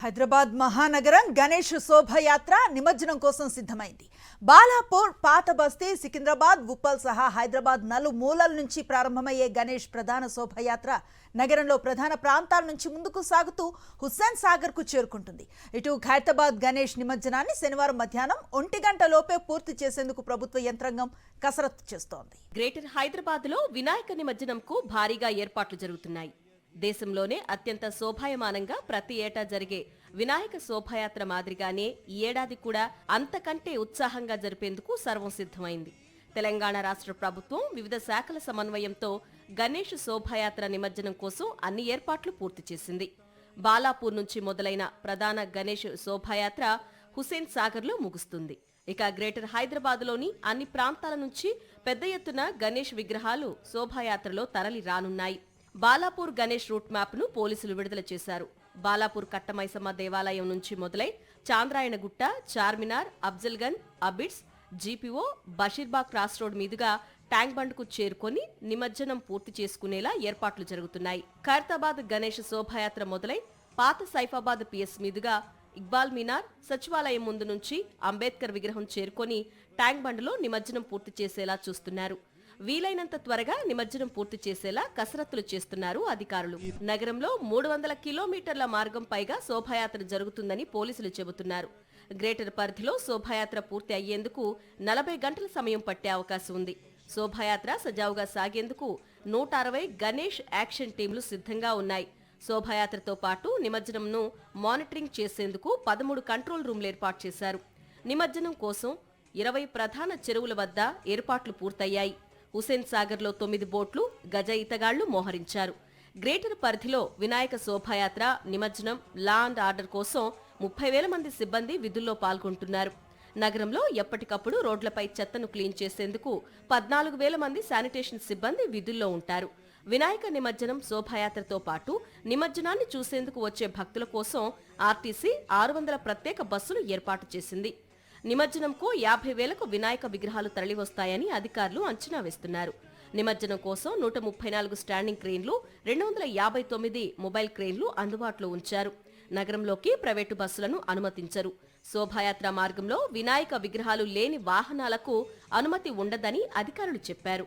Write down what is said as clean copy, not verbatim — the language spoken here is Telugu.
హైదరాబాద్ మహానగరం గణేష్ శోభయాత్ర నిమజ్జనం కోసం సిద్ధమైంది. బాలాపూర్, పాత బస్తీ, సికింద్రాబాద్, ఉప్పల్ సహా హైదరాబాద్ నలుమూలల నుంచి ప్రారంభమయ్యే గణేష్ ప్రధాన శోభయాత్ర నగరంలో ప్రధాన ప్రాంతాల నుంచి ముందుకు సాగుతూ హుస్సేన్ సాగర్ కు చేరుకుంటుంది. ఇటు ఖైరతాబాద్ గణేష్ నిమజ్జనాన్ని శనివారం మధ్యాహ్నం 1 గంట లోపే పూర్తి చేసేందుకు ప్రభుత్వ యంత్రాంగం కసరత్తు చేస్తోంది. గ్రేటర్ హైదరాబాద్ లో వినాయక నిమజ్జనంకు భారీగా ఏర్పాట్లు జరుగుతున్నాయి. దేశంలోనే అత్యంత శోభాయమానంగా ప్రతి ఏటా జరిగే వినాయక శోభాయాత్ర మాదిరిగానే ఈ ఏడాది కూడా అంతకంటే ఉత్సాహంగా జరిపేందుకు సర్వం సిద్ధమైంది. తెలంగాణ రాష్ట్ర ప్రభుత్వం వివిధ శాఖల సమన్వయంతో గణేష్ శోభాయాత్ర నిమజ్జనం కోసం అన్ని ఏర్పాట్లు పూర్తి చేసింది. బాలాపూర్ నుంచి మొదలైన ప్రధాన గణేష్ శోభాయాత్ర హుస్సేన్ సాగర్ లో ముగుస్తుంది. ఇక గ్రేటర్ హైదరాబాద్ లోని అన్ని ప్రాంతాల నుంచి పెద్ద ఎత్తున గణేష్ విగ్రహాలు శోభాయాత్రలో తరలి రానున్నాయి. బాలాపూర్ గణేష్ రూట్ మ్యాప్ ను పోలీసులు విడుదల చేశారు. బాలాపూర్ కట్టమైసమ్మ దేవాలయం నుంచి మొదలై Chandrayangutta, Charminar, Afzalgunj, Abids, GPO, Basheerbagh cross road మీదుగా ట్యాంక్ బండ్ కు చేరుకొని నిమజ్జనం పూర్తి చేసుకునేలా ఏర్పాట్లు జరుగుతున్నాయి. ఖైరతాబాద్ గణేష్ శోభాయాత్ర మొదలై పాత సైఫాబాద్ పిఎస్ మీదుగా ఇక్బాల్ మీనార్, సచివాలయం ముందు నుంచి అంబేద్కర్ విగ్రహం చేరుకొని ట్యాంక్ బండ్లో నిమజ్జనం పూర్తి చేసేలా చూస్తున్నారు. వీలైనంత త్వరగా నిమజ్జనం పూర్తి చేసేలా కసరత్తులు చేస్తున్నారు అధికారులు. నగరంలో 300 కిలోమీటర్ల మార్గం పైగా శోభాయాత్ర జరుగుతుందని పోలీసులు చెబుతున్నారు. గ్రేటర్ పరిధిలో శోభాయాత్ర పూర్తి అయ్యేందుకు 40 గంటల సమయం పట్టే అవకాశం ఉంది. శోభాయాత్ర సజావుగా సాగేందుకు 160 గణేష్ యాక్షన్ టీంలు సిద్ధంగా ఉన్నాయి. శోభాయాత్రతో పాటు నిమజ్జనంను మానిటరింగ్ చేసేందుకు 13 కంట్రోల్ రూమ్లు ఏర్పాటు చేశారు. నిమజ్జనం కోసం 20 ప్రధాన చెరువుల వద్ద ఏర్పాట్లు పూర్తయ్యాయి. హుస్సేన్ సాగర్ లో 9 బోట్లు, గజ ఈతగాళ్లు మోహరించారు. గ్రేటర్ పరిధిలో వినాయక శోభాయాత్ర, నిమజ్జనం, లా అండ్ ఆర్డర్ కోసం 30,000 మంది సిబ్బంది విధుల్లో పాల్గొంటున్నారు. నగరంలో ఎప్పటికప్పుడు రోడ్లపై చెత్తను క్లీన్ చేసేందుకు 14,000 మంది శానిటేషన్ సిబ్బంది విధుల్లో ఉంటారు. వినాయక నిమజ్జనం శోభాయాత్రతో పాటు నిమజ్జనాన్ని చూసేందుకు వచ్చే భక్తుల కోసం ఆర్టీసీ 600 ప్రత్యేక బస్సులు ఏర్పాటు చేసింది. నిమజ్జనంకు 50,000కు వినాయక విగ్రహాలు తరలివస్తాయని అధికారులు అంచనా వేస్తున్నారు. నిమజ్జనం కోసం 134 స్టాండింగ్ క్రేన్లు, 259 మొబైల్ క్రేన్లు అందుబాటులో ఉంచారు. నగరంలోకి ప్రైవేటు బస్సులను అనుమతించరు. శోభాయాత్ర మార్గంలో వినాయక విగ్రహాలు లేని వాహనాలకు అనుమతి ఉండదని అధికారులు చెప్పారు.